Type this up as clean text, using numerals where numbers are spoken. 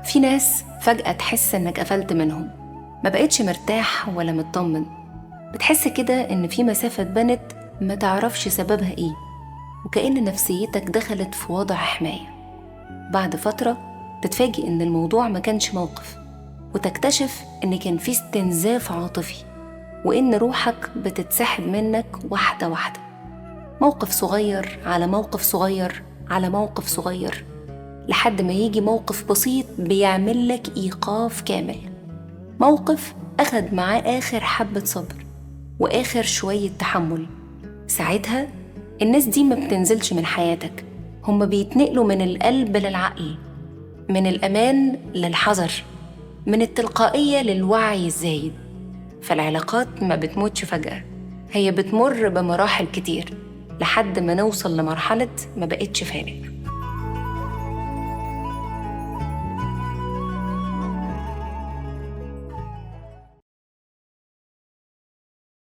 في ناس فجأة تحس إنك قفلت منهم، ما بقتش مرتاح ولا مطمن، بتحس كده إن في مسافة اتبنت ما تعرفش سببها إيه، وكأن نفسيتك دخلت في وضع حماية. بعد فترة تتفاجئ إن الموضوع ما كانش موقف، وتكتشف إن كان في استنزاف عاطفي، وإن روحك بتتسحب منك واحدة واحدة، موقف صغير على موقف صغير على موقف صغير، لحد ما يجي موقف بسيط بيعمل لك إيقاف كامل. موقف أخد معاه آخر حبة صبر وآخر شوية تحمل. ساعتها الناس دي ما بتنزلش من حياتك، هم بيتنقلوا من القلب للعقل، من الأمان للحذر، من التلقائية للوعي الزايد. فالعلاقات ما بتموتش فجأة، هي بتمر بمراحل كتير لحد ما نوصل لمرحلة ما بقتش فارق.